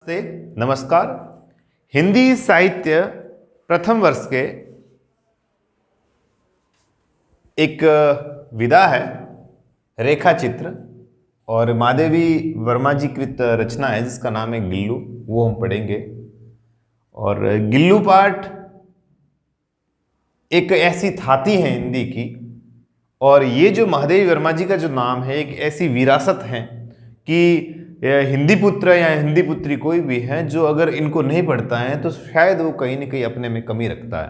नमस्ते, नमस्कार। हिंदी साहित्य प्रथम वर्ष के एक विधा है रेखा चित्र और महादेवी वर्मा जी कृत रचना है जिसका नाम है गिल्लू, वो हम पढ़ेंगे। और गिल्लू पाठ एक ऐसी थाती है हिंदी की, और ये जो महादेवी वर्मा जी का जो नाम है एक ऐसी विरासत है कि हिंदी पुत्र या हिंदी पुत्री कोई भी है जो अगर इनको नहीं पढ़ता है तो शायद वो कहीं ना कहीं अपने में कमी रखता है।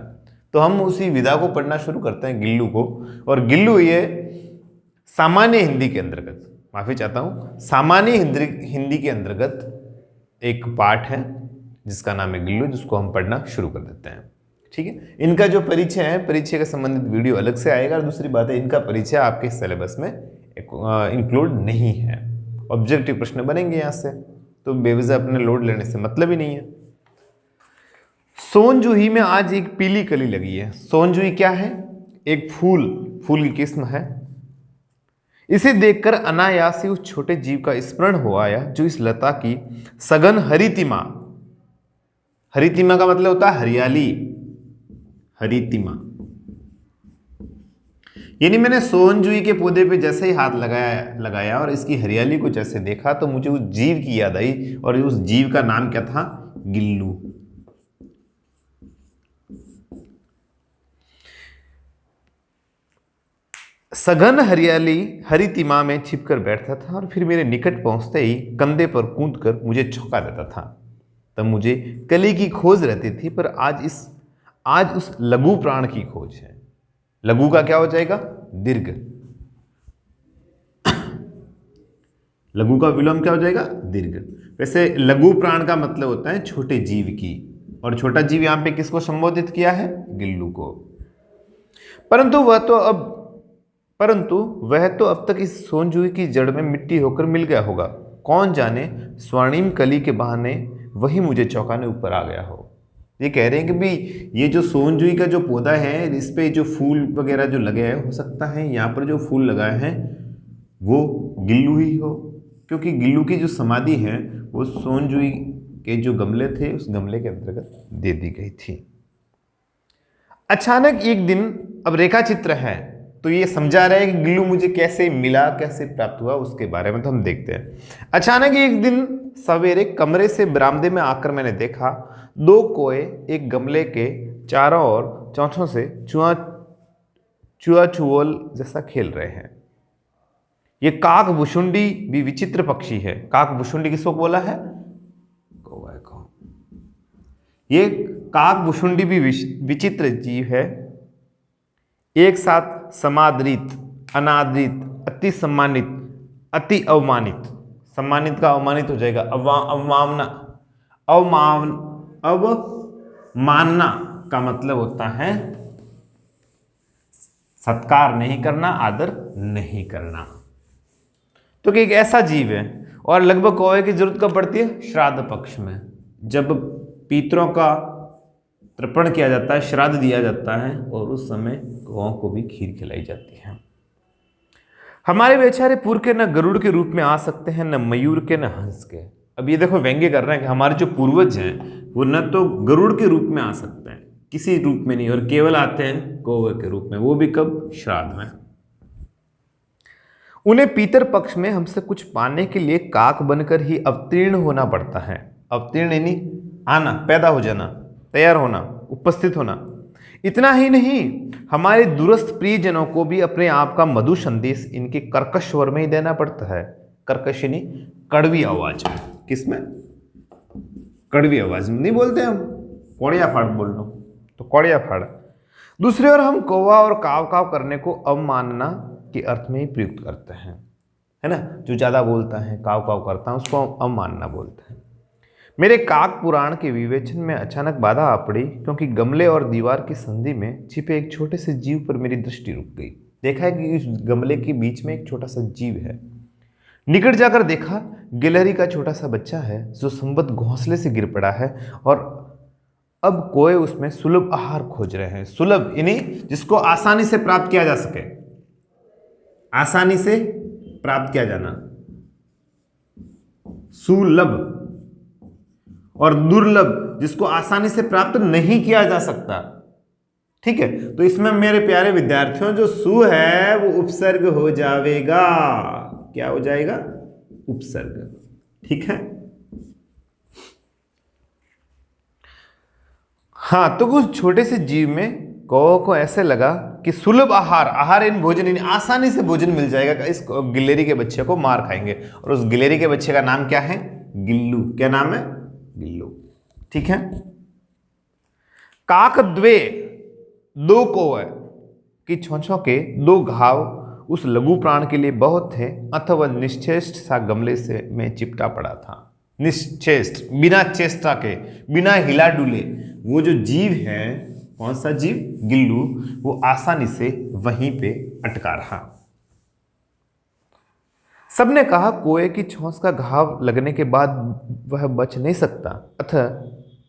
तो हम उसी विधा को पढ़ना शुरू करते हैं, गिल्लू को। और गिल्लू ये सामान्य हिंदी के अंतर्गत, माफी चाहता हूँ, सामान्य हिंदी के अंतर्गत एक पाठ है जिसका नाम है गिल्लू, जिसको हम पढ़ना शुरू कर देते हैं। ठीक है, इनका जो परिचय है, परिचय के संबंधित वीडियो अलग से आएगा। और दूसरी बात है, इनका परिचय आपके सिलेबस में इंक्लूड नहीं है। ऑब्जेक्टिव प्रश्न बनेंगे यहाँ से, तो बेवजह अपने लोड लेने से मतलब ही नहीं है। सोनजूही में आज एक पीली कली लगी है। सोनजूही क्या है? एक फूल की किस्म है। इसे देखकर अनायास ही उस छोटे जीव का स्मरण हो आया जो इस लता की सघन हरितिमा, हरितिमा का मतलब होता है हरियाली, हरितिमा, यानी मैंने सोनजूही के पौधे पे जैसे ही हाथ लगाया और इसकी हरियाली को जैसे देखा तो मुझे उस जीव की याद आई, और उस जीव का नाम क्या था? गिल्लू। सघन हरियाली हरितिमा में छिपकर बैठता था और फिर मेरे निकट पहुंचते ही कंधे पर कूदकर मुझे चौंका देता था। तब मुझे कली की खोज रहती थी, पर आज उस लघु प्राण की खोज है। लघु का क्या हो जाएगा? दीर्घ। लघु का विलोम क्या हो जाएगा? दीर्घ। वैसे लघु प्राण का मतलब होता है छोटे जीव की, और छोटा जीव यहां पे किसको संबोधित किया है? गिल्लू को। परंतु वह तो अब तक इस सोनजूही की जड़ में मिट्टी होकर मिल गया होगा। कौन जाने स्वर्णिम कली के बहाने वही मुझे चौंकाने ऊपर आ गया हो। ये कह रहे हैं कि भाई ये जो सोनजूही का जो पौधा है, इस पे जो फूल वगैरह जो लगे हैं, हो सकता है यहाँ पर जो फूल लगाए हैं वो गिल्लू ही हो, क्योंकि गिल्लू की जो समाधि है वो सोनजूही के जो गमले थे उस गमले के अंतर्गत दे दी गई थी। अचानक एक दिन, अब रेखा चित्र है तो ये समझा रहा है कि गिल्लू मुझे कैसे मिला, कैसे प्राप्त हुआ, उसके बारे में तो हम देखते हैं। अचानक एक दिन सवेरे कमरे से बरामदे में आकर मैंने देखा दो कोए एक गमले के चारों ओर चोंचों से चुआ चुओल जैसा खेल रहे हैं। ये काक भुशुंडी भी विचित्र पक्षी है। काक भुशुंडी किसको बोला है? कौवा को। ये काक भुशुंडी भी विचित्र जीव है, एक साथ समादरित, अनादरित, अति सम्मानित, अति अवमानित। सम्मानित का अवमानित हो जाएगा, अवमानना का मतलब होता है सत्कार नहीं करना, आदर नहीं करना। तो कि एक ऐसा जीव है, और लगभग कौवे की जरूरत कब पड़ती है? श्राद्ध पक्ष में, जब पितरों का तर्पण किया जाता है, श्राद्ध दिया जाता है, और उस समय गौओं को भी खीर खिलाई जाती है। हमारे बेचारे पूर्व के न गरुड़ के रूप में आ सकते हैं, न मयूर के, न हंस के। अब ये देखो व्यंग्य कर रहे हैं कि हमारे जो पूर्वज हैं वो न तो गरुड़ के रूप में आ सकते हैं, किसी रूप में नहीं, और केवल आते हैं कौवे के रूप में, वो भी कब? श्राद्ध में। उन्हें पीतर पक्ष में हमसे कुछ पाने के लिए काक बनकर ही अवतीर्ण होना पड़ता है। अवतीर्ण यानी आना, पैदा हो जाना, तैयार होना, उपस्थित होना। इतना ही नहीं, हमारे दूरस्थ प्रियजनों को भी अपने आप का मधु संदेश इनके कर्कश स्वर में ही देना पड़ता है। कर्कश यानी कड़वी आवाज में। किसमें? कड़वी आवाज में नहीं बोलते हम, कौड़िया फाड़ बोल लो तो कौड़िया फाड़। दूसरी ओर हम कौवा और काव काव करने को अवमानना के अर्थ में ही प्रयुक्त करते हैं, है ना। जो ज्यादा बोलता है, काव काव करता है, उसको अवमानना बोलते हैं। मेरे काक पुराण के विवेचन में अचानक बाधा आ पड़ी, क्योंकि गमले और दीवार की संधि में छिपे एक छोटे से जीव पर मेरी दृष्टि रुक गई। देखा है कि इस गमले के बीच में एक छोटा सा जीव है। निकट जाकर देखा, गिलहरी का छोटा सा बच्चा है जो संबद्ध घोंसले से गिर पड़ा है, और अब कोए उसमें सुलभ आहार खोज रहे हैं। सुलभ यानी जिसको आसानी से प्राप्त किया जा सके, आसानी से प्राप्त किया जाना, सुलभ। और दुर्लभ जिसको आसानी से प्राप्त नहीं किया जा सकता। ठीक है, तो इसमें मेरे प्यारे विद्यार्थियों जो सु है वो उपसर्ग हो जाएगा। क्या हो जाएगा? उपसर्ग। ठीक है। हाँ, तो उस छोटे से जीव में कौवा को ऐसे लगा कि सुलभ आहार, आहार इन भोजन, इन आसानी से भोजन मिल जाएगा, इस गिलेरी के बच्चे को मार खाएंगे। और उस गिलेरी के बच्चे का नाम क्या है? गिल्लू। क्या नाम है? गिल्लू। ठीक है। काक द्वे, दो कौवे की छोंछों के दो घाव उस लघु प्राण के लिए बहुत थे, अथवा निश्चेष्ट सा गमले से में चिपटा पड़ा था। निश्चेष्ट, बिना चेष्टा के, बिना हिला डुले, वो जो जीव है, कौन सा जीव? गिल्लू, वो आसानी से वहीं पे अटका रहा। सबने कहा कोए की छोंस का घाव लगने के बाद वह बच नहीं सकता, अतः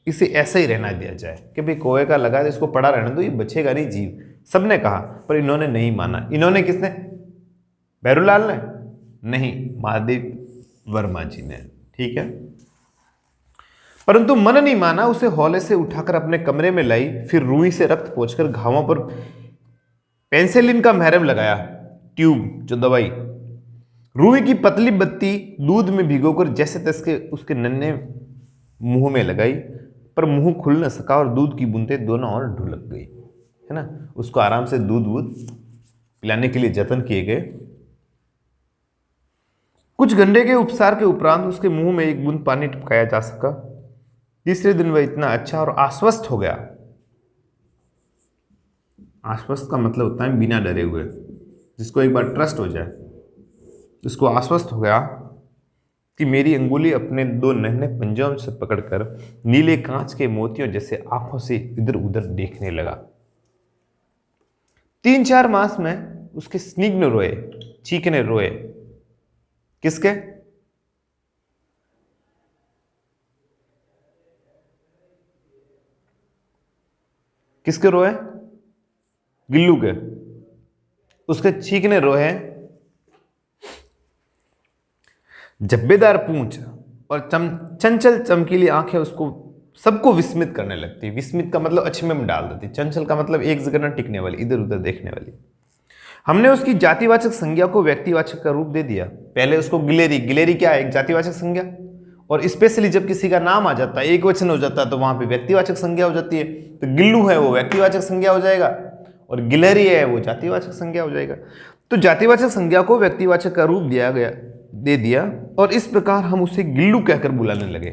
इसे ऐसे ही रहना दिया जाए कि भाई कोए का लगा तो इसको पड़ा रहने दो, ये बचेगा नहीं जीव। सबने कहा, पर इन्होंने नहीं माना। इन्होंने किसने? भैरूलाल ने? नहीं, महादेव वर्मा जी ने। ठीक है। परंतु मन नहीं माना, उसे हौले से उठाकर अपने कमरे में लाई, फिर रुई से रक्त पोंछकर घावों पर पेंसिलिन का महरम लगाया, ट्यूब जो दवाई, रुई की पतली बत्ती दूध में भिगोकर जैसे तैसे उसके नन्हे मुंह में लगाई, पर मुंह खुल न सका और दूध की बूंदें दोनों ओर ढुलक गई। है ना, उसको आराम से दूध पिलाने के लिए जतन किए गए। कुछ घंटे के उपचार के उपरांत उसके मुंह में एक बूंद पानी टपकाया जा सका। तीसरे दिन वह इतना अच्छा और आश्वस्त हो गया। आश्वस्त का मतलब होता है बिना डरे हुए, जिसको एक बार ट्रस्ट हो जाए, उसको आश्वस्त हो गया कि मेरी अंगुली अपने दो नन्हे पंजों से पकड़कर नीले कांच के मोतियों जैसे आंखों से इधर उधर देखने लगा। 3-4 मास में उसके स्निग्ध रोए, चीखने रोए। किसके? किसके रोए? गिल्लू के। उसके चीखने रोए, जब्बेदार पूंछ और चंचल चमकीली आंखें उसको सबको विस्मित करने लगती। विस्मित का मतलब अचंभे में डाल देती। चंचल का मतलब एक जगह न टिकने वाली, इधर उधर देखने वाली। हमने उसकी जातिवाचक संज्ञा को व्यक्तिवाचक का रूप दे दिया। पहले उसको गिलेरी, गिलेरी क्या है? एक जातिवाचक संज्ञा। और स्पेशली जब किसी का नाम आ जाता है, एक वचन हो जाता है, तो वहां पे व्यक्तिवाचक संज्ञा हो जाती है। तो गिल्लू है वो व्यक्तिवाचक संज्ञा हो जाएगा, और गिलेरी है वो जातिवाचक संज्ञा हो जाएगा। तो जातिवाचक संज्ञा को व्यक्तिवाचक का रूप दे दिया, और इस प्रकार हम उसे गिल्लू कहकर बुलाने लगे।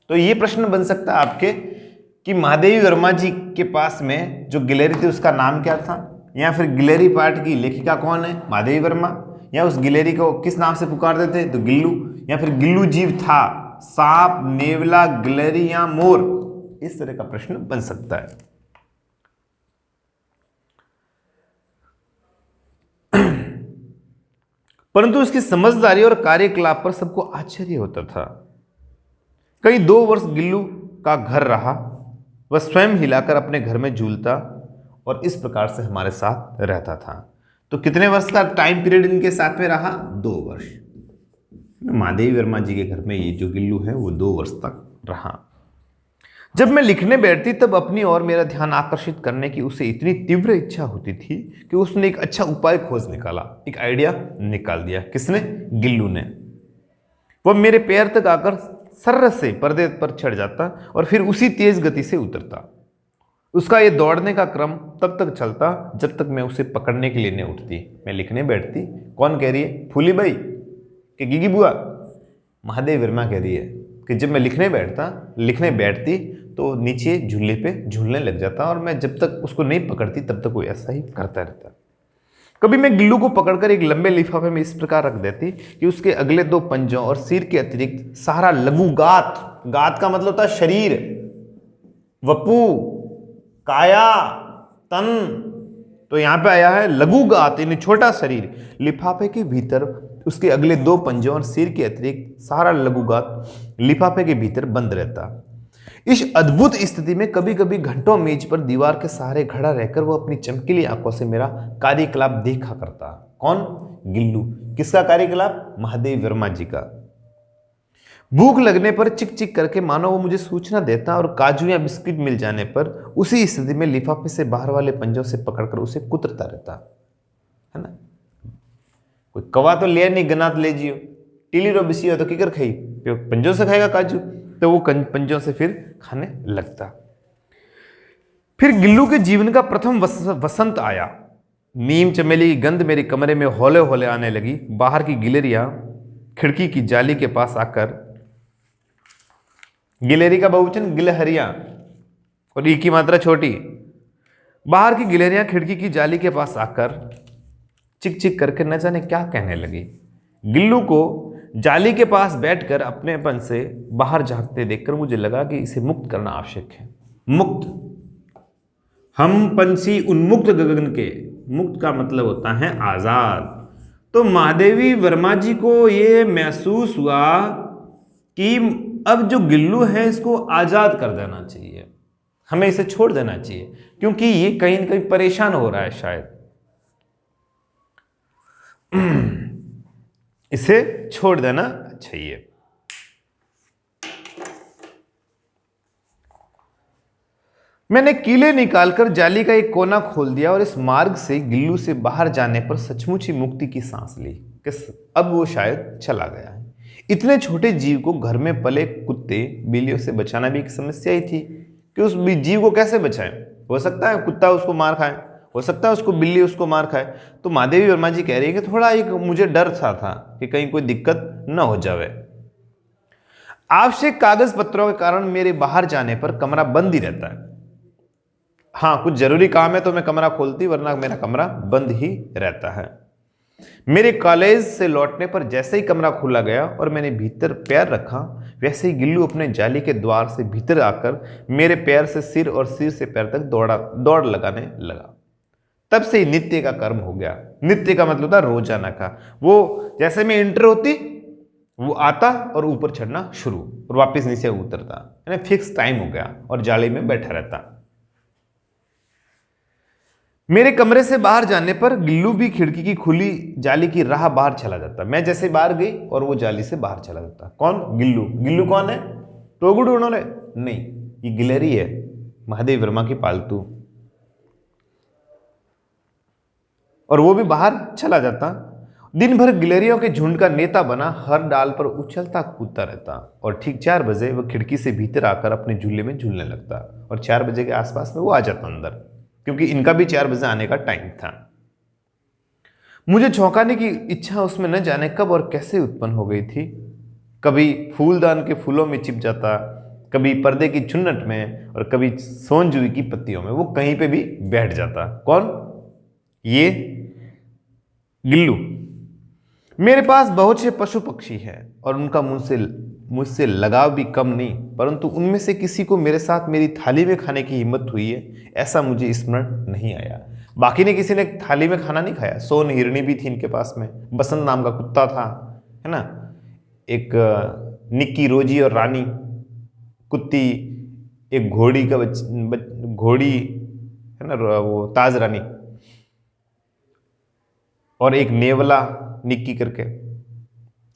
तो ये प्रश्न बन सकता है आपके कि महादेवी वर्मा जी के पास में जो गिलेरी थी उसका नाम क्या था, या फिर गिलेरी पाठ की लेखिका कौन है? महादेवी वर्मा। या उस गिलेरी को किस नाम से पुकारते थे? तो गिल्लू। या फिर गिल्लू जीव था, सांप, नेवला, गिलेरी या मोर? इस तरह का प्रश्न बन सकता है। परंतु उसकी समझदारी और कार्यकलाप पर सबको आश्चर्य होता था। कई 2 वर्ष गिल्लू का घर रहा। वह स्वयं हिलाकर अपने घर में झूलता और इस प्रकार से हमारे साथ रहता था। तो कितने वर्ष का टाइम पीरियड इनके साथ में रहा? 2 वर्ष। महादेवी वर्मा जी के घर में ये जो गिल्लू है वो 2 वर्ष तक रहा। जब मैं लिखने बैठती तब अपनी ओर मेरा ध्यान आकर्षित करने की उसे इतनी तीव्र इच्छा होती थी कि उसने एक अच्छा उपाय खोज निकाला, एक आइडिया निकाल दिया। किसने? गिल्लू ने। वह मेरे पैर तक आकर सर्र से पर्दे पर चढ़ जाता और फिर उसी तेज गति से उतरता। उसका ये दौड़ने का क्रम तब तक चलता जब तक मैं उसे पकड़ने के लिए नहीं उठती। मैं लिखने बैठती। कौन कह रही है? फूली बाई कि गिगी बुआ? महादेवी वर्मा कह रही है कि जब मैं लिखने बैठती तो नीचे झूले पे झूलने लग जाता, और मैं जब तक उसको नहीं पकड़ती तब तक वो ऐसा ही करता रहता। कभी मैं गिल्लू को पकड़कर एक लंबे लिफाफे में इस प्रकार रख देती कि उसके अगले 2 पंजों और सिर के अतिरिक्त सारा लघु गात, गात का मतलब होता है शरीर, वपु, काया, तन, तो यहां पे आया है लघु गात यानी छोटा शरीर। लिफाफे के भीतर उसके अगले 2 पंजों और सिर के अतिरिक्त सारा लघु गात लिफाफे के भीतर बंद रहता। इस अद्भुत स्थिति में कभी कभी घंटों मेज पर दीवार के सहारे खड़ा रहकर वो अपनी चमकीली आंखों से मेरा कार्यकलाप देखा करता। कौन? गिल्लू। किसका कार्यकलाप? महादेवी वर्मा जी का। भूख लगने पर चिक चिक करके मानो वो मुझे सूचना देता और काजू या बिस्किट मिल जाने पर उसी स्थिति में लिफाफे से बाहर वाले पंजों से पकड़कर उसे कुतरता रहता है ना। कोई कवा तो ले नहीं गनात ले जियो, टीली रो बिसी हो तो किकर खाई, पंजों से खाएगा काजू, तो वो पंजों से फिर खाने लगता। फिर गिल्लू के जीवन का प्रथम वसंत आया। नीम चमेली की गंध मेरे कमरे में हौले हौले आने लगी। बाहर की गिलहरियां खिड़की की जाली के पास आकर, गिलहरी का बहुवचन गिलहरियां और ई की मात्रा छोटी, बाहर की गिलहरियां खिड़की की जाली के पास आकर चिक चिक करके न जाने क्या कहने लगी। गिल्लू को जाली के पास बैठकर अपनेपन से बाहर झांकते देखकर मुझे लगा कि इसे मुक्त करना आवश्यक है। मुक्त, हम पंछी उन्मुक्त गगन के, मुक्त का मतलब होता है आजाद। तो महादेवी वर्मा जी को ये महसूस हुआ कि अब जो गिल्लू है इसको आजाद कर देना चाहिए, हमें इसे छोड़ देना चाहिए, क्योंकि ये कहीं न कहीं परेशान हो रहा है शायद, इसे छोड़ देना चाहिए। मैंने कीले निकालकर जाली का एक कोना खोल दिया और इस मार्ग से गिल्लू से बाहर जाने पर सचमुच ही मुक्ति की सांस ली। अब वो शायद चला गया है। इतने छोटे जीव को घर में पले कुत्ते बिल्लियों से बचाना भी एक समस्या ही थी कि उस जीव को कैसे बचाएं। हो सकता है कुत्ता उसको मार खाए, हो सकता है उसको बिल्ली उसको मार खाए। तो महादेवी वर्मा जी कह रही है कि थोड़ा एक मुझे डर सा था कि कहीं कोई दिक्कत न हो जावे। आवश्यक कागज पत्रों के कारण मेरे बाहर जाने पर कमरा बंद ही रहता है। हाँ, कुछ जरूरी काम है तो मैं कमरा खोलती, वरना मेरा कमरा बंद ही रहता है। मेरे कॉलेज से लौटने पर जैसे ही कमरा खुला गया और मैंने भीतर पैर रखा, वैसे ही गिल्लू अपने जाली के द्वार से भीतर आकर मेरे पैर से सिर और सिर से पैर तक दौड़ लगाने लगा। तब से ही नित्य का कर्म हो गया। नित्य का मतलब था रोजाना का। वो जैसे मैं एंटर होती, वो आता और ऊपर चढ़ना शुरू और वापस नीचे उतरता, यानी फिक्स टाइम हो गया और जाली में बैठा रहता। मेरे कमरे से बाहर जाने पर गिल्लू भी खिड़की की खुली जाली की राह बाहर चला जाता। मैं जैसे बाहर गई और वो जाली से बाहर चला जाता। कौन? गिल्लू। गिल्लू कौन है? टोगुड उन्होंने नहीं, ये गिलहरी है, महादेव वर्मा की पालतू। और वो भी बाहर चला जाता। दिन भर गिलहरियों के झुंड का नेता बना, हर डाल पर उछलता कूदता रहता और ठीक 4 बजे वह खिड़की से भीतर आकर अपने झूले में झूलने लगता और 4 बजे के आसपास में वो आ जाता अंदर, क्योंकि इनका भी 4 बजे आने का टाइम था। मुझे चौंकाने की इच्छा उसमें न जाने कब और कैसे उत्पन्न हो गई थी। कभी फूलदान के फूलों में छिप जाता, कभी पर्दे की चुन्नट में और कभी सोनजुई की पत्तियों में, वो कहीं पे भी बैठ जाता। कौन? ये गिल्लू। मेरे पास बहुत से पशु पक्षी हैं और उनका मुझसे लगाव भी कम नहीं, परंतु उनमें से किसी को मेरे साथ मेरी थाली में खाने की हिम्मत हुई है ऐसा मुझे स्मरण नहीं आया। बाकी ने किसी ने थाली में खाना नहीं खाया। सोन हिरणी भी थी इनके पास में, बसंत नाम का कुत्ता था, है ना, एक निक्की, रोजी और रानी कुत्ती, एक घोड़ी का घोड़ी है ना, वो ताज रानी, और एक नेवला निक्की करके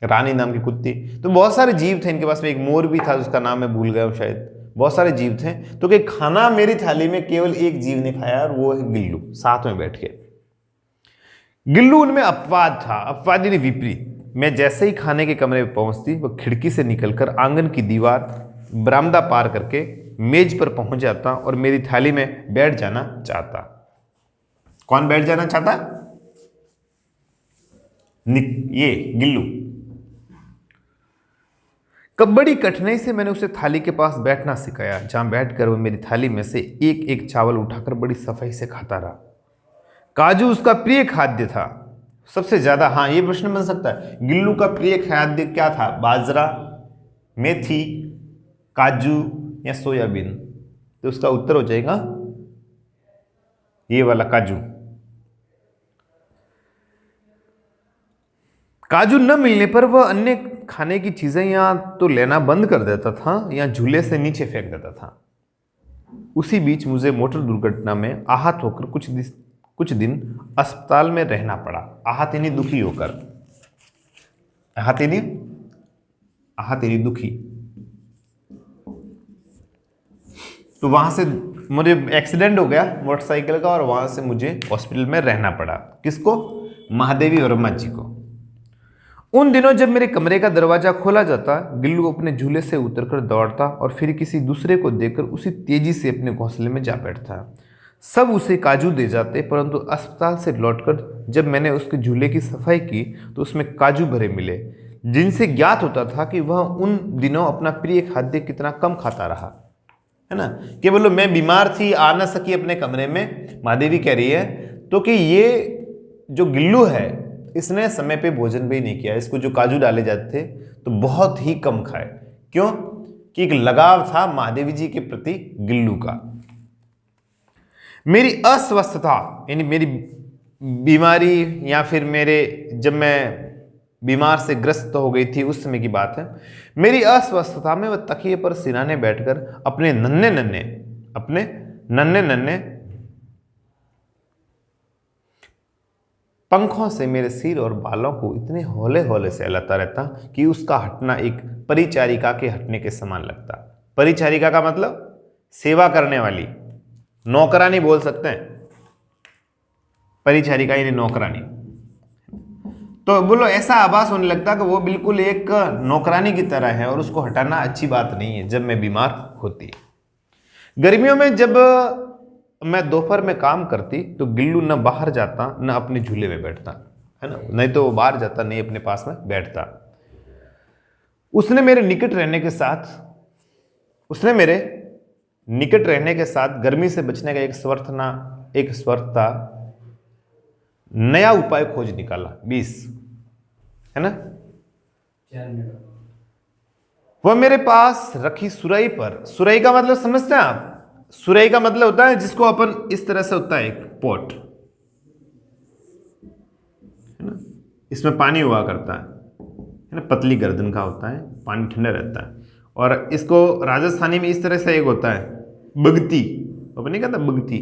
रानी नाम की कुत्ती। तो बहुत सारे जीव थे इनके पास में। एक मोर भी था, उसका नाम मैं भूल गया हूं शायद। बहुत सारे जीव थे। तो कि खाना मेरी थाली में केवल एक जीव ने खाया और वो है गिल्लू, साथ में बैठ के। गिल्लू उनमें अपवाद था, अपवाद यानी विपरीत। मैं जैसे ही खाने के कमरे में पहुंचती, वह खिड़की से निकलकर आंगन की दीवार, बरामदा पार करके मेज पर पहुंच जाता और मेरी थाली में बैठ जाना चाहता। कौन बैठ जाना चाहता? ये गिल्लू। बड़ी कठिनाई से मैंने उसे थाली के पास बैठना सिखाया, जहां बैठकर वह मेरी थाली में से एक एक चावल उठाकर बड़ी सफाई से खाता रहा। काजू उसका प्रिय खाद्य था सबसे ज्यादा। हाँ, ये प्रश्न बन सकता है, गिल्लू का प्रिय खाद्य क्या था? बाजरा, मेथी, काजू या सोयाबीन? तो उसका उत्तर हो जाएगा ये वाला, काजू। काजू न मिलने पर वह अन्य खाने की चीजें या तो लेना बंद कर देता था या झूले से नीचे फेंक देता था। उसी बीच मुझे मोटर दुर्घटना में आहत होकर कुछ दिन अस्पताल में रहना पड़ा। आहत यानी दुखी होकर, आहत यानी आहा तेरी दुखी। तो वहां से मुझे एक्सीडेंट हो गया मोटरसाइकिल का और वहां से मुझे हॉस्पिटल में रहना पड़ा। किसको? महादेवी वर्मा जी को। उन दिनों जब मेरे कमरे का दरवाजा खोला जाता, गिल्लू अपने झूले से उतरकर दौड़ता और फिर किसी दूसरे को देखकर उसी तेजी से अपने घोंसले में जा बैठता। सब उसे काजू दे जाते, परंतु अस्पताल से लौटकर जब मैंने उसके झूले की सफाई की तो उसमें काजू भरे मिले, जिनसे ज्ञात होता था कि वह उन दिनों अपना प्रिय खाद्य कितना कम खाता रहा है ना। कि बोलो मैं बीमार थी, आ ना सकी अपने कमरे में, महादेवी कह रही है तो कि ये जो गिल्लू है इसने समय पे भोजन भी नहीं किया। इसको जो काजू डाले जाते थे तो बहुत ही कम खाए। क्यों? कि एक लगाव था महादेवी जी के प्रति गिल्लू का। मेरी अस्वस्थता यानी मेरी बीमारी या फिर मेरे जब मैं बीमार से ग्रस्त हो गई थी उस समय की बात है, मेरी अस्वस्थता में वह तकिए पर सिराने बैठकर अपने नन्हे नन्हे पंखों से मेरे सिर और बालों को इतने हौले हौले सहलाता रहता कि उसका हटना एक परिचारिका के हटने के समान लगता। परिचारिका का मतलब सेवा करने वाली, नौकरानी बोल सकते हैं। परिचारिका यानी नौकरानी। तो बोलो ऐसा आभास होने लगता कि वो बिल्कुल एक नौकरानी की तरह है और उसको हटाना अच्छी बात नहीं है जब मैं बीमार होती। गर्मियों में जब मैं दोपहर में काम करती तो गिल्लू न बाहर जाता न अपने झूले में बैठता, है ना। नहीं तो वो बाहर जाता, नहीं अपने पास में बैठता। उसने मेरे निकट रहने के साथ गर्मी से बचने का एक स्वर्थ नया उपाय खोज निकाला। 20 है ना। वह मेरे पास रखी सुराही पर, सुराही का मतलब समझते हैं आप? सुराही का मतलब होता है जिसको अपन इस तरह से होता है एक पॉट, है ना। इसमें पानी हुआ करता है ना, पतली गर्दन का होता है, पानी ठंडा रहता है। और इसको राजस्थानी में इस तरह से एक होता है बगती, अपन नहीं कहता बगती,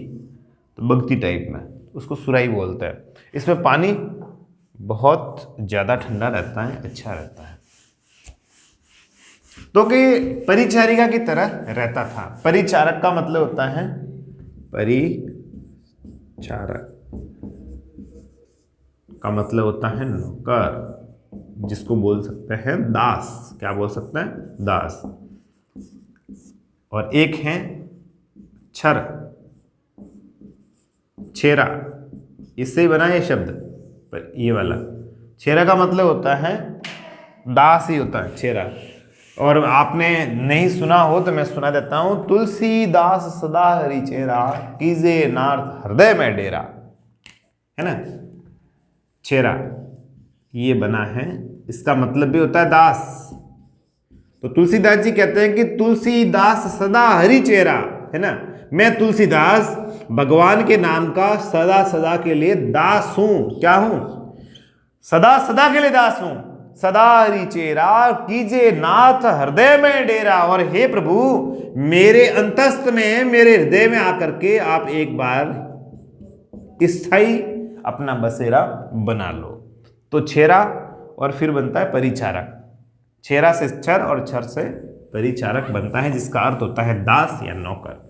तो बगती टाइप में उसको सुराही बोलते हैं। इसमें पानी बहुत ज्यादा ठंडा रहता है, अच्छा रहता है। तो कि परिचारिका की तरह रहता था। परिचारक का मतलब होता है नौकर, जिसको बोल सकते हैं दास। क्या बोल सकते हैं? दास। और एक है छेरा, इससे ही बना ये शब्द, पर ये वाला छेरा का मतलब होता है दास ही होता है छेरा। और आपने नहीं सुना हो तो मैं सुना देता हूं, तुलसीदास सदा हरि चेरा, कीजे नाथ हृदय में डेरा, है ना। छेरा ये बना है, इसका मतलब भी होता है दास। तो तुलसीदास जी कहते हैं कि तुलसीदास सदा हरि चेरा, है ना। मैं तुलसीदास भगवान के नाम का सदा सदा के लिए दास हूं। क्या हूं? सदा सदा के लिए दास हूं। सदा हरि चेरा, कीजे नाथ हृदय में डेरा। और हे प्रभु, मेरे अंतस्थ में, मेरे हृदय में आकर के आप एक बार स्थायी अपना बसेरा बना लो। तो छेरा और फिर बनता है परिचारक। छेरा से छर और छर से परिचारक बनता है, जिसका अर्थ होता है दास या नौकर।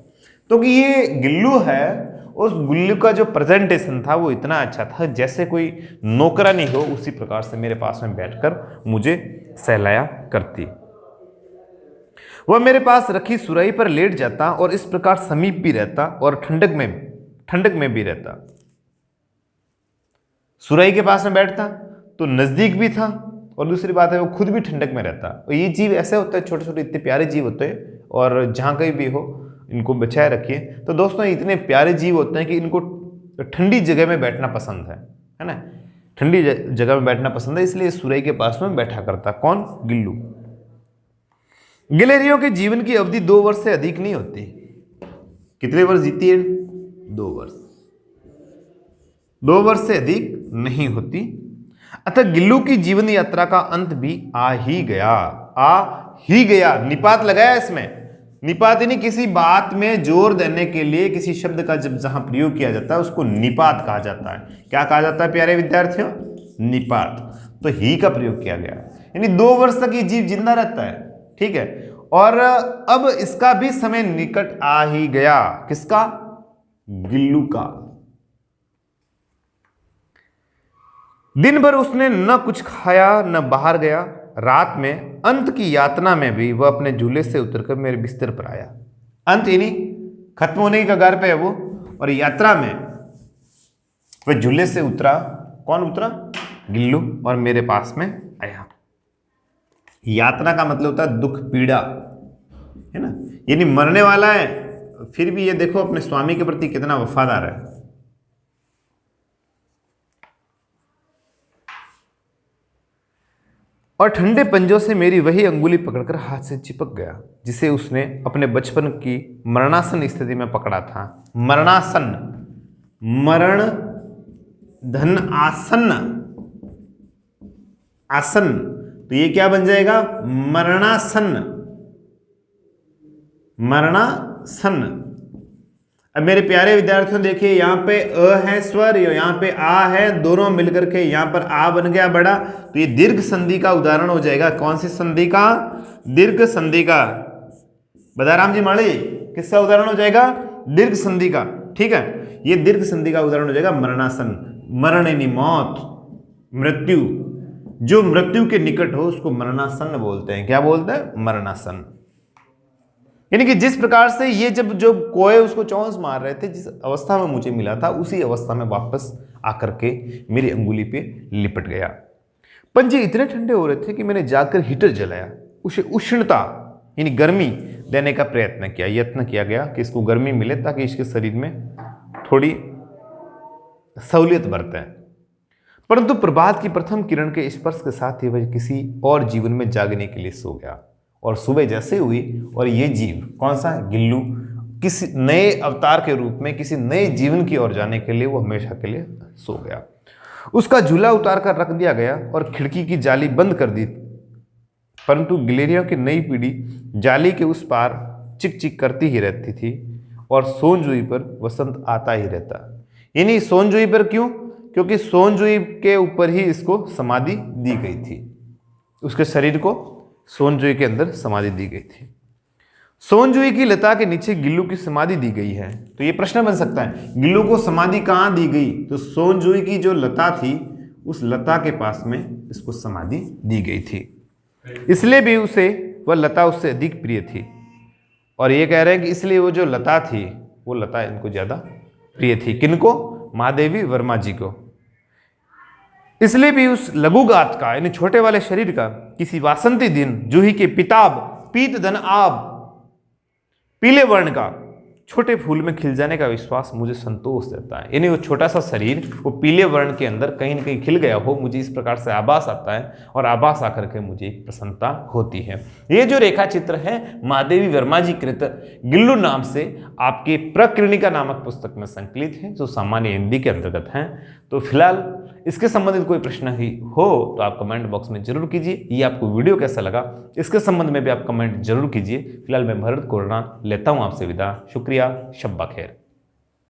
तो कि ये गिल्लू है, उस गुल्लू का जो प्रेजेंटेशन था वो इतना अच्छा था जैसे कोई नौकरानी हो, उसी प्रकार से मेरे पास में बैठकर मुझे सहलाया करती। वह मेरे पास रखी सुराही पर लेट जाता और इस प्रकार समीप भी रहता और ठंडक में भी रहता। सुराही के पास में बैठता तो नजदीक भी था, और दूसरी बात है वो खुद भी ठंडक में रहता। और ये जीव ऐसे होते हैं, छोटे छोटे इतने प्यारे जीव होते हैं, और जहां कहीं भी हो इनको बचाए रखिए। तो दोस्तों इतने प्यारे जीव होते हैं कि इनको ठंडी जगह में बैठना पसंद है ना। ठंडी जगह में बैठना पसंद है, इसलिए सुराही के पास में बैठा करता। कौन? गिल्लू। गिलहरियों के जीवन की अवधि 2 वर्ष से अधिक नहीं होती। कितने वर्ष जीती है? 2 वर्ष। 2 वर्ष से अधिक नहीं होती। अतः गिल्लू की जीवन यात्रा का अंत भी आ ही गया। निपात लगाया इसमें। निपात यानी किसी बात में जोर देने के लिए किसी शब्द का जब जहां प्रयोग किया जाता है उसको निपात कहा जाता है। क्या कहा जाता है प्यारे विद्यार्थियों? निपात। तो ही का प्रयोग किया गया। यानी 2 वर्ष तक ये जीव जिंदा रहता है, ठीक है। और अब इसका भी समय निकट आ ही गया। किसका? गिल्लू का। दिन भर उसने न कुछ खाया न बाहर गया। रात में अंत की यातना में भी वह अपने झूले से उतरकर मेरे बिस्तर पर आया। अंत यानी खत्म होने की कगार पे है वो, और यात्रा में वह झूले से उतरा। कौन उतरा? गिल्लू, और मेरे पास में आया। यातना का मतलब होता है दुख, पीड़ा, है ना। यानी मरने वाला है, फिर भी ये देखो अपने स्वामी के प्रति कितना वफादार है। और ठंडे पंजों से मेरी वही अंगुली पकड़कर हाथ से चिपक गया जिसे उसने अपने बचपन की मरणासन स्थिति में पकड़ा था। मरणासन, मरण धन आसन, आसन, तो ये क्या बन जाएगा? मरणासन, मरणासन। अब मेरे प्यारे विद्यार्थियों देखिए, यहाँ पे अ है स्वर, यहाँ पे आ है, दोनों मिलकर के यहाँ पर आ बन गया बड़ा, तो ये दीर्घ संधि का उदाहरण हो जाएगा। कौन सी संधि का? दीर्घ संधि का। बदाराम जी माड़ी, किसका उदाहरण हो जाएगा? दीर्घ संधि का, ठीक है। ये दीर्घ संधि का उदाहरण हो जाएगा मरणासन। मरण यानी मौत, मृत्यु, जो मृत्यु के निकट हो उसको मरणासन बोलते हैं। क्या बोलते हैं? मरणासन। यानी कि जिस प्रकार से ये जब जो कोए उसको चौंस मार रहे थे, जिस अवस्था में मुझे मिला था, उसी अवस्था में वापस आकर के मेरी अंगुली पे लिपट गया। पंजे इतने ठंडे हो रहे थे कि मैंने जाकर हीटर जलाया, उसे उष्णता यानी गर्मी देने का प्रयत्न किया। यत्न किया गया कि इसको गर्मी मिले ताकि इसके शरीर में थोड़ी सहूलियत बरते। परंतु प्रभात की प्रथम किरण के स्पर्श के साथ ही वह किसी और जीवन में जागने के लिए सो गया। और सुबह जैसे हुई और ये जीव, कौन सा? गिल्लू, किसी नए अवतार के रूप में किसी नए जीवन की ओर जाने के लिए वो हमेशा के लिए सो गया। उसका झूला उतार कर रख दिया गया और खिड़की की जाली बंद कर दी। परंतु गिलेरियों की नई पीढ़ी जाली के उस पार चिक चिक करती ही रहती थी और सोनजुई पर वसंत आता ही रहता। यानी सोनजुई पर क्यों? क्योंकि सोनजुई के ऊपर ही इसको समाधि दी गई थी, उसके शरीर को सोनजुई के अंदर समाधि दी गई थी। सोनजुई की लता के नीचे गिल्लू की समाधि दी गई है। तो ये प्रश्न बन सकता है, गिल्लू को समाधि कहाँ दी गई? तो सोनजुई की जो लता थी, उस लता के पास में इसको समाधि दी गई थी, इसलिए भी उसे वह लता उससे अधिक प्रिय थी। और ये कह रहे हैं कि इसलिए वो जो लता थी, वो लता इनको ज्यादा प्रिय थी। किनको? महादेवी वर्मा जी को। इसलिए भी उस लघुगात का यानी छोटे वाले शरीर का किसी वासंती दिन जूही के पिताब पीत धन आब पीले वर्ण का छोटे फूल में खिल जाने का विश्वास मुझे संतोष देता है। यानी वो छोटा सा शरीर वो पीले वर्ण के अंदर कहीं न कहीं खिल गया हो, मुझे इस प्रकार से आभास आता है और आभास आकर के मुझे एक प्रसन्नता होती है। ये जो रेखा चित्र है महादेवी वर्मा जी कृत गिल्लू नाम से आपके प्रकृणिका नामक पुस्तक में संकलित है, जो सामान्य हिंदी के अंतर्गत हैं। तो फिलहाल इसके संबंधित कोई प्रश्न ही हो तो आप कमेंट बॉक्स में जरूर कीजिए। ये आपको वीडियो कैसा लगा इसके संबंध में भी आप कमेंट जरूर कीजिए। फिलहाल मैं भरत कोरना लेता हूँ आपसे विदा। शुक्रिया, शब्बा खैर।